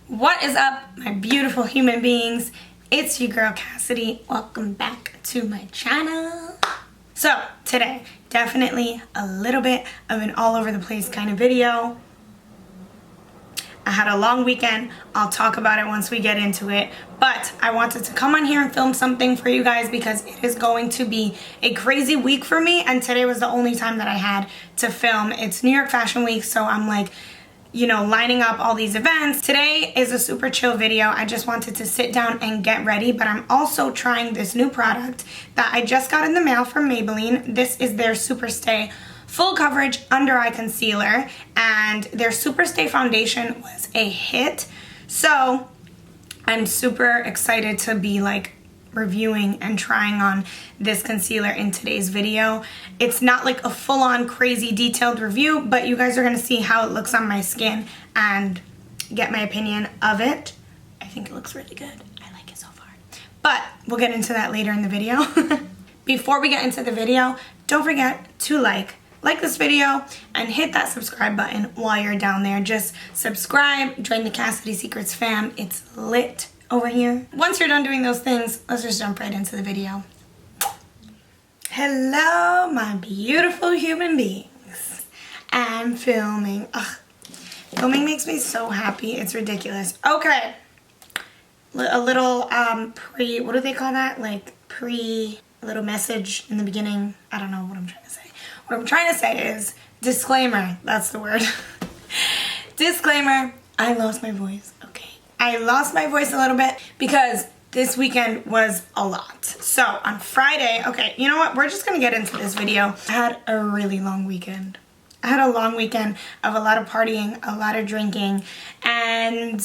What is up, my beautiful human beings? It's your girl Cassidy. Welcome back to my channel. So today, definitely a little bit of an all over the place kind of video. I had a long weekend. I'll talk about it once we get into it. But I wanted to come on here and film something for you guys because it is going to be a crazy week for me. And today was the only time that I had to film. It's New York Fashion Week, so I'm like, you know, lining up all these events. Today is a super chill video. I just wanted to sit down and get ready, but I'm also trying this new product that I just got in the mail from Maybelline. This is their Super Stay Full Coverage Under Eye Concealer, and their Super Stay Foundation was a hit. So I'm super excited to be like reviewing and trying on this concealer in today's video. It's not like a full-on crazy detailed review, but you guys are gonna see how it looks on my skin and get my opinion of it. I think it looks really good. I like it so far. But we'll get into that later in the video. Before we get into the video, don't forget to like this video and hit that subscribe button while you're down there. Just subscribe, join the Cassidy Secrets fam. It's lit over here. Once you're done doing those things, let's just jump right into the video. Hello, my beautiful human beings. I'm filming. Ugh. Filming makes me so happy. It's ridiculous. Okay. A little what do they call that? Like a little message in the beginning. I don't know what I'm trying to say. What I'm trying to say is disclaimer. That's the word. Disclaimer. I lost my voice. Okay. I lost my voice a little bit because this weekend was a lot. So on Friday, okay, you know what? We're just gonna get into this video. I had a really long weekend. I had a long weekend of a lot of partying, a lot of drinking, and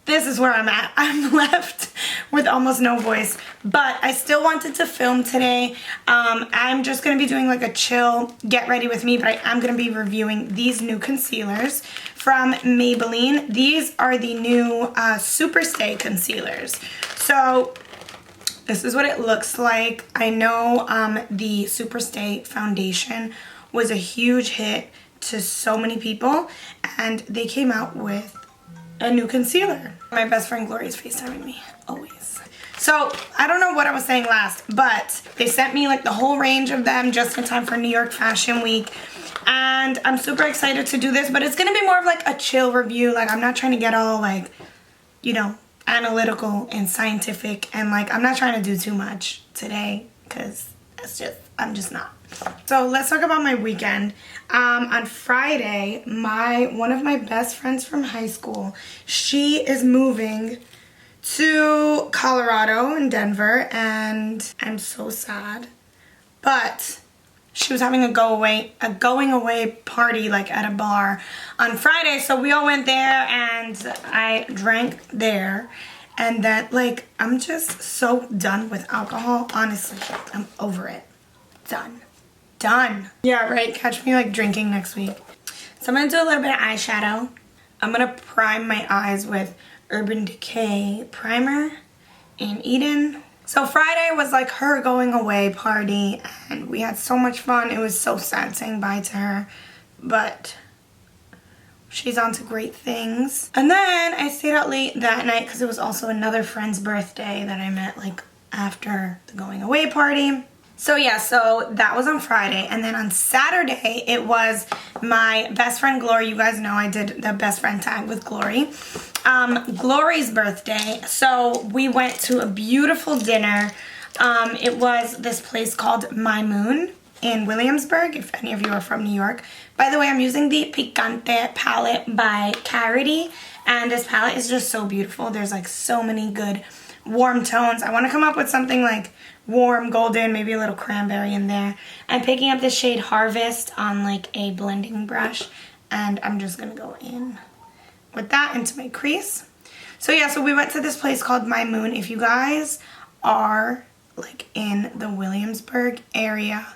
this is where I'm at. I'm left with almost no voice, but I still wanted to film today. I'm just gonna be doing like a chill get ready with me, but I am gonna be reviewing these new concealers from Maybelline. These are the new Super Stay concealers. So this is what it looks like. I know the Super Stay foundation was a huge hit to so many people, and they came out with a new concealer. My best friend Glory is FaceTiming me, always. So, I don't know what I was saying last, but they sent me like the whole range of them just in time for New York Fashion Week. And I'm super excited to do this, but it's gonna be more of like a chill review. Like, I'm not trying to get all like, you know, analytical and scientific, and like, I'm not trying to do too much today, because I'm just not. So let's talk about my weekend. On Friday, one of my best friends from high school, she is moving to Colorado in Denver, and I'm so sad. But she was having a going away party like at a bar on Friday, so we all went there and I drank there. And then like, I'm just so done with alcohol, honestly. I'm over it. Done. Yeah, right. Catch me like drinking next week. So I'm gonna do a little bit of eyeshadow. I'm gonna prime my eyes with Urban Decay primer in Eden. So Friday was like her going away party, and we had so much fun. It was so sad saying bye to her, but she's on to great things. And then I stayed out late that night because it was also another friend's birthday that I met like after the going away party. So yeah, so that was on Friday, and then on Saturday, it was my best friend Glory. You guys know I did the best friend tag with Glory. Glory's birthday, so we went to a beautiful dinner. It was this place called My Moon in Williamsburg, if any of you are from New York. By the way, I'm using the Picante palette by CHATTY, and this palette is just so beautiful. There's like so many good warm tones. I want to come up with something like warm golden, maybe a little cranberry in there. I'm picking up the shade Harvest on like a blending brush, and I'm just gonna go in with that into my crease. So yeah, so we went to this place called My Moon. If you guys are like in the Williamsburg area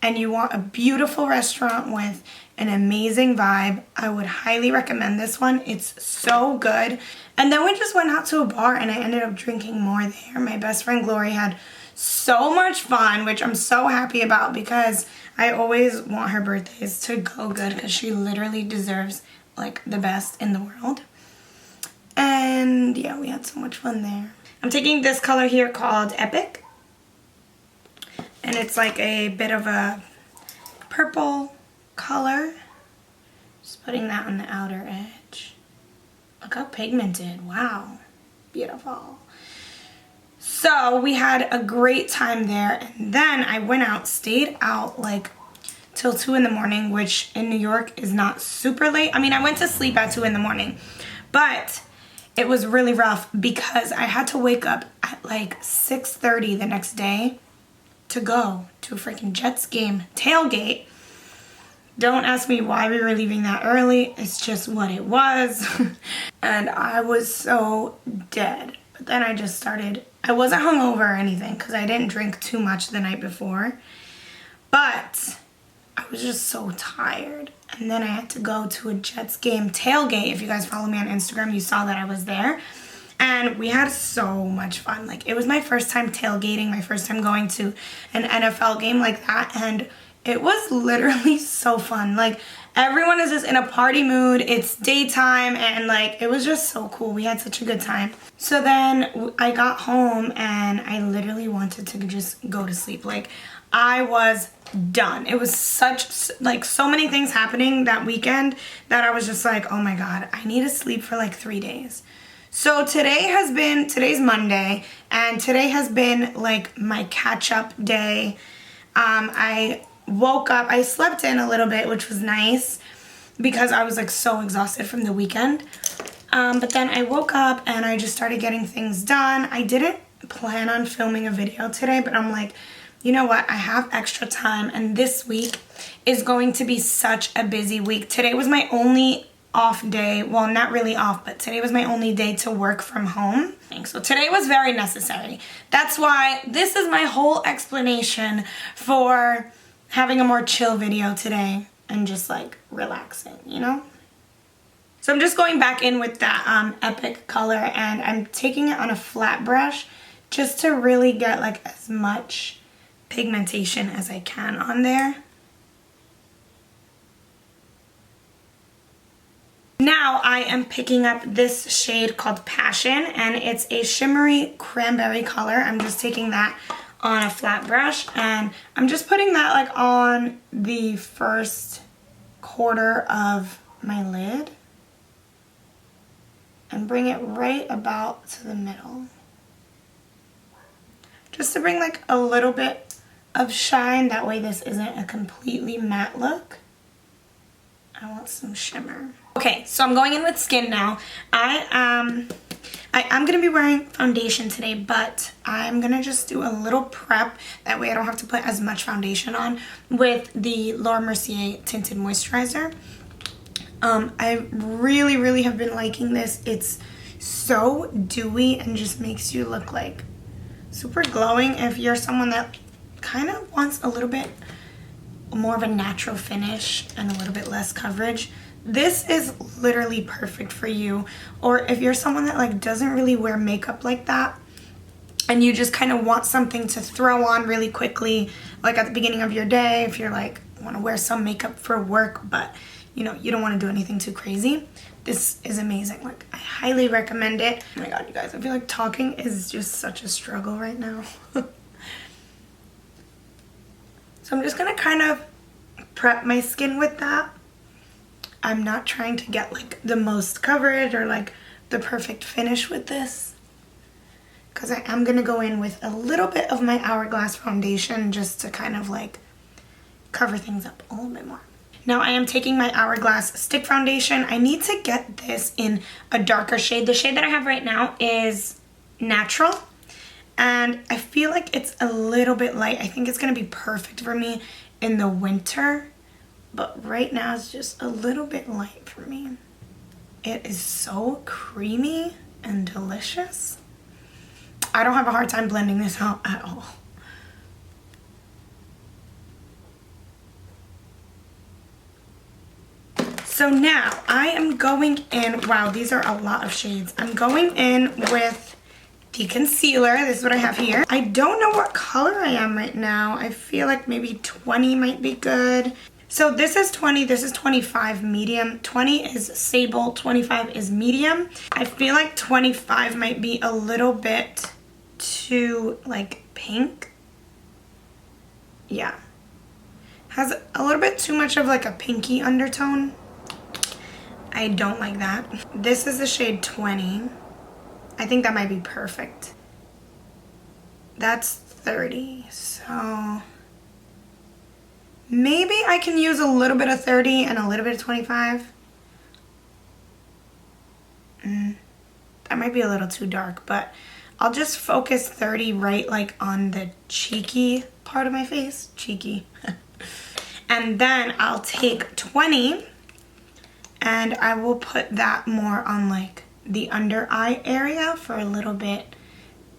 and you want a beautiful restaurant with an amazing vibe, I would highly recommend this one. It's so good. And then we just went out to a bar and I ended up drinking more there. My best friend Glory had so much fun, which I'm so happy about because I always want her birthdays to go good because she literally deserves like the best in the world. yeah, we had so much fun there. I'm taking this color here called Epic. And it's like a bit of a purple color. Just putting that on the outer edge. Look how pigmented. Wow. Beautiful. So we had a great time there. And then I went out, stayed out like till 2 in the morning, which in New York is not super late. I mean, I went to sleep at 2 in the morning, but it was really rough because I had to wake up at like 6:30 the next day to go to a freaking Jets game tailgate. Don't ask me why we were leaving that early. It's just what it was. And I was so dead. But then I just started, I wasn't hungover or anything because I didn't drink too much the night before. But I was just so tired. And then I had to go to a Jets game tailgate. If you guys follow me on Instagram, you saw that I was there. And we had so much fun. Like, it was my first time tailgating, my first time going to an NFL game like that. And it was literally so fun. Like, everyone is just in a party mood. It's daytime and like, it was just so cool. We had such a good time. So then I got home and I literally wanted to just go to sleep. Like, I was done. It was such, like, so many things happening that weekend that I was just like, oh my God, I need to sleep for like 3 days. So today's Monday, and today has been like my catch-up day. I woke up, I slept in a little bit, which was nice because I was like so exhausted from the weekend. But then I woke up and I just started getting things done. I didn't plan on filming a video today, but I'm like, you know what? I have extra time and this week is going to be such a busy week. Today was my only off day. Well, not really off, but today was my only day to work from home. So today was very necessary. That's why this is my whole explanation for having a more chill video today and just like relaxing, you know? So I'm just going back in with that Epic color and I'm taking it on a flat brush just to really get like as much pigmentation as I can on there. Now I am picking up this shade called Passion and it's a shimmery cranberry color. I'm just taking that on a flat brush and I'm just putting that like on the first quarter of my lid and bring it right about to the middle. Just to bring like a little bit of shine, that way this isn't a completely matte look. I want some shimmer. Okay, so I'm going in with skin now. I am going to be wearing foundation today, but I'm going to just do a little prep. That way I don't have to put as much foundation on with the Laura Mercier Tinted Moisturizer. I really have been liking this. It's so dewy and just makes you look like super glowing. If you're someone that kind of wants a little bit more of a natural finish and a little bit less coverage, this is literally perfect for you. Or if you're someone that like doesn't really wear makeup like that and you just kind of want something to throw on really quickly, like at the beginning of your day, if you're like want to wear some makeup for work but you know you don't want to do anything too crazy, this is amazing. Like, I highly recommend it. Oh my God, you guys, I feel like talking is just such a struggle right now. So I'm just gonna kind of prep my skin with that. I'm not trying to get like the most coverage or like the perfect finish with this because I am going to go in with a little bit of my Hourglass foundation just to kind of like cover things up a little bit more. Now I am taking my Hourglass stick foundation. I need to get this in a darker shade. The shade that I have right now is Natural and I feel like it's a little bit light. I think it's going to be perfect for me in the winter. But right now it's just a little bit light for me. It is so creamy and delicious. I don't have a hard time blending this out at all. So now I am going in, wow, these are a lot of shades. I'm going in with the concealer. This is what I have here. I don't know what color I am right now. I feel like maybe 20 might be good. So this is 20, this is 25 medium, 20 is sable, 25 is medium. I feel like 25 might be a little bit too like pink. Yeah. Has a little bit too much of like a pinky undertone. I don't like that. This is the shade 20. I think that might be perfect. That's 30, so maybe I can use a little bit of 30 and a little bit of 25. That might be a little too dark, but I'll just focus 30 right like on the cheeky part of my face. Cheeky. And then I'll take 20 and I will put that more on like the under eye area for a little bit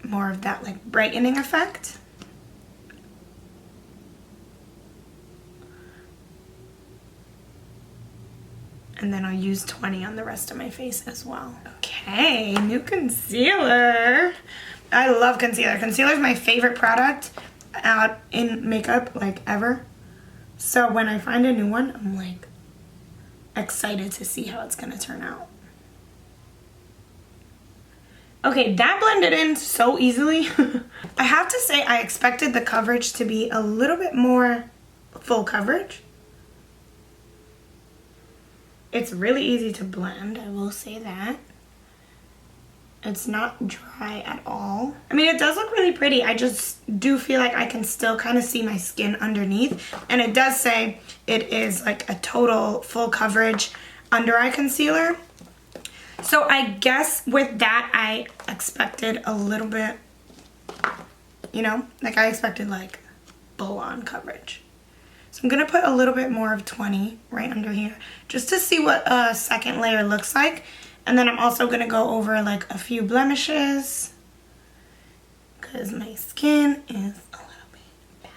more of that like brightening effect. And then I'll use 20 on the rest of my face as well. Okay, new concealer. I love concealer. Concealer is my favorite product out in makeup like ever. So when I find a new one, I'm like excited to see how it's gonna turn out. Okay, that blended in so easily. I have to say I expected the coverage to be a little bit more full coverage. It's really easy to blend, I will say that. It's not dry at all. I mean, it does look really pretty. I just do feel like I can still kind of see my skin underneath. And it does say it is like a total full coverage under eye concealer. So I guess with that, I expected a little bit, you know, like I expected like full on coverage. So I'm gonna put a little bit more of 20 right under here just to see what a second layer looks like. And then I'm also gonna go over like a few blemishes because my skin is a little bit bad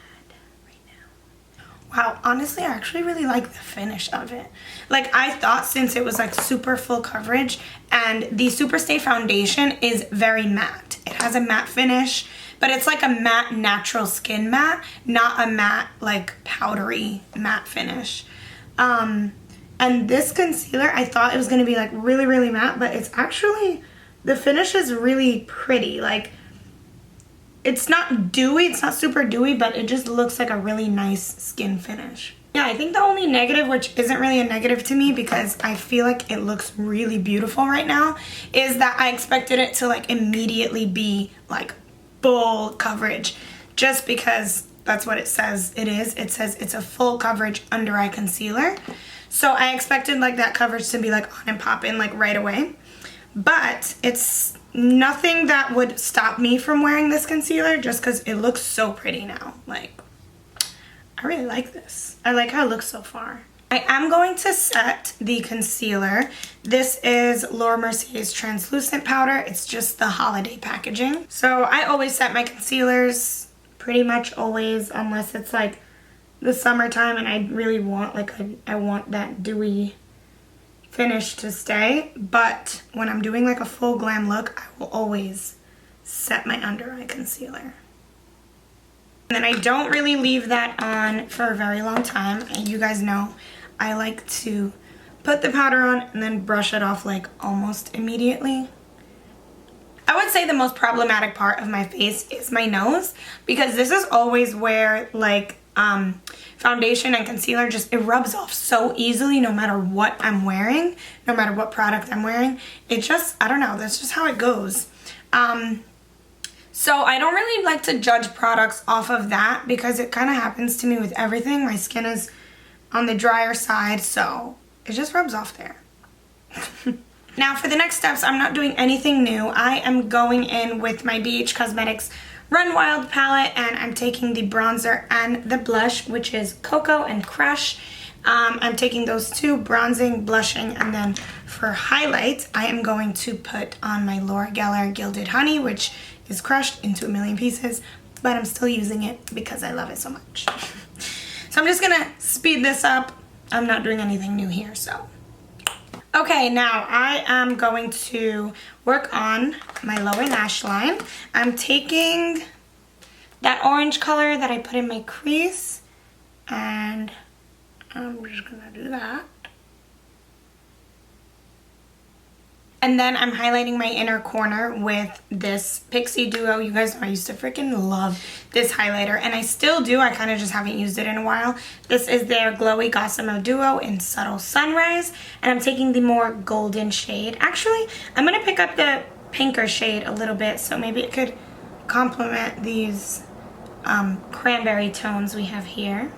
right now. Wow, honestly, I actually really like the finish of it. Like I thought since it was like super full coverage, and the Superstay foundation is very matte. It has a matte finish, but it's like a matte natural skin matte, not a matte like powdery matte finish. And this concealer, I thought it was gonna be like really, really matte, but it's actually, the finish is really pretty. Like, it's not dewy, it's not super dewy, but it just looks like a really nice skin finish. Yeah, I think the only negative, which isn't really a negative to me because I feel like it looks really beautiful right now, is that I expected it to like immediately be like full coverage, just because that's what it says it is. It says it's a full coverage under eye concealer. So I expected like that coverage to be like on and pop in like right away. But it's nothing that would stop me from wearing this concealer just because it looks so pretty now. Like, I really like this. I like how it looks so far. I am going to set the concealer. This is Laura Mercier's translucent powder. It's just the holiday packaging. So I always set my concealers pretty much always, unless it's like the summertime and I really want like I want that dewy finish to stay. But when I'm doing like a full glam look, I will always set my under eye concealer. And then I don't really leave that on for a very long time. And you guys know I like to put the powder on and then brush it off like almost immediately. I would say the most problematic part of my face is my nose, because this is always where like foundation and concealer just, it rubs off so easily no matter what I'm wearing, no matter what product I'm wearing. It just, I don't know, that's just how it goes. So I don't really like to judge products off of that because it kind of happens to me with everything. My skin is on the drier side, so it just rubs off there. Now for the next steps, I'm not doing anything new. I am going in with my BH Cosmetics Run Wild palette, and I'm taking the bronzer and the blush, which is Cocoa and Crush. I'm taking those two, bronzing, blushing, and then for highlights, I am going to put on my Laura Geller Gilded Honey, which is crushed into a million pieces, but I'm still using it because I love it so much. So I'm just gonna speed this up. I'm not doing anything new here, so. Okay, now I am going to work on my lower lash line. I'm taking that orange color that I put in my crease, and I'm just gonna do that. And then I'm highlighting my inner corner with this Pixie Duo. You guys know I used to freaking love this highlighter, and I still do. I kind of just haven't used it in a while. This is their Glowy Gossamer Duo in Subtle Sunrise, and I'm taking the more golden shade. Actually, I'm going to pick up the pinker shade a little bit, so maybe it could complement these cranberry tones we have here.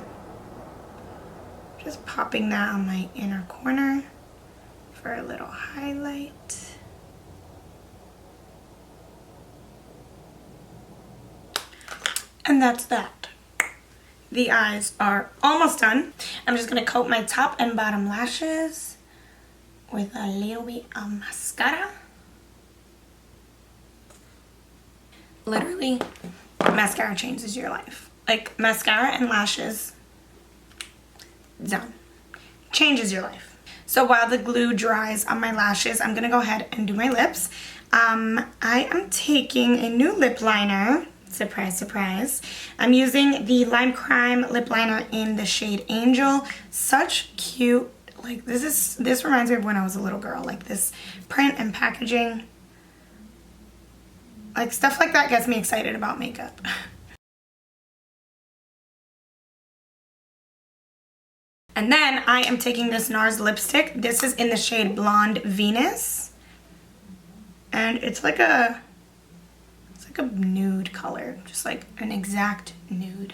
Just popping that on my inner corner for a little highlight. And that's that. The eyes are almost done. I'm just gonna coat my top and bottom lashes with a little bit of mascara. Literally, mascara changes your life. Like, mascara and lashes, done. Changes your life. So while the glue dries on my lashes, I'm gonna go ahead and do my lips. I am taking a new lip liner. Surprise, surprise. I'm using the Lime Crime lip liner in the shade Angel. Such cute, like this reminds me of when I was a little girl. Like this print and packaging. Like stuff like that gets me excited about makeup. And then I am taking this NARS lipstick. This is in the shade Blonde Venus. And it's like a nude color, just like an exact nude.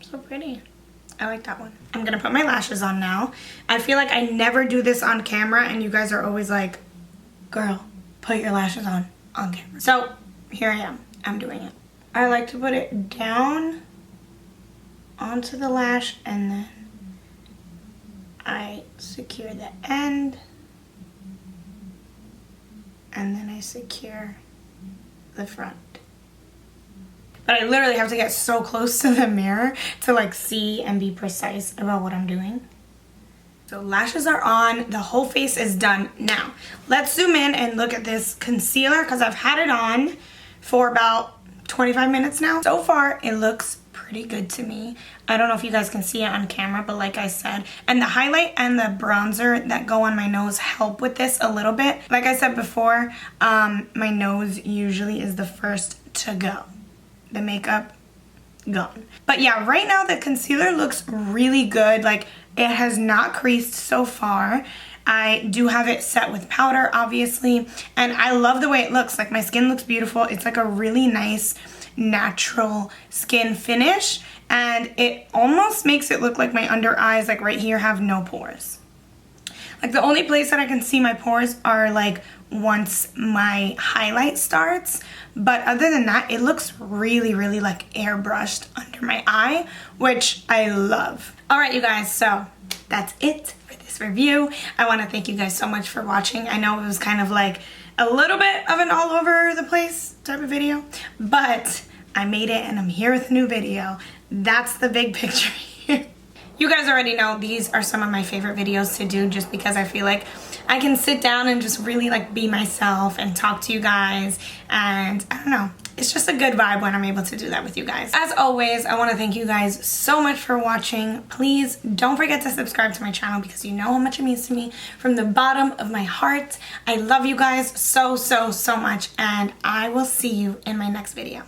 So pretty. I like that one. I'm gonna put my lashes on now. I feel like I never do this on camera, and you guys are always like, girl, put your lashes on camera. So here I am. I'm doing it. I like to put it down onto the lash, and then I secure the end, and then I secure the front. But I literally have to get so close to the mirror to like see and be precise about what I'm doing. So lashes are on, the whole face is done. Now, let's zoom in and look at this concealer, because I've had it on for about 25 minutes now. So far, it looks pretty good to me. I don't know if you guys can see it on camera, but like I said, and the highlight and the bronzer that go on my nose help with this a little bit. Like I said before, my nose usually is the first to go. The makeup, gone. But yeah, right now the concealer looks really good. Like, it has not creased so far. I do have it set with powder, obviously, and I love the way it looks. Like, my skin looks beautiful. It's like a really nice natural skin finish, and it almost makes it look like my under eyes, like right here, have no pores. Like, the only place that I can see my pores are like once my highlight starts, but other than that, it looks really, really like airbrushed under my eye, which I love. All right, you guys, so that's it for this review. I want to thank you guys so much for watching. I know it was kind of like a little bit of an all over the place type of video, but I made it and I'm here with a new video. That's the big picture here. You guys already know these are some of my favorite videos to do, just because I feel like I can sit down and just really like be myself and talk to you guys, and I don't know, it's just a good vibe when I'm able to do that with you guys. As always, I want to thank you guys so much for watching. Please don't forget to subscribe to my channel, because you know how much it means to me from the bottom of my heart. I love you guys so, so, so much, and I will see you in my next video.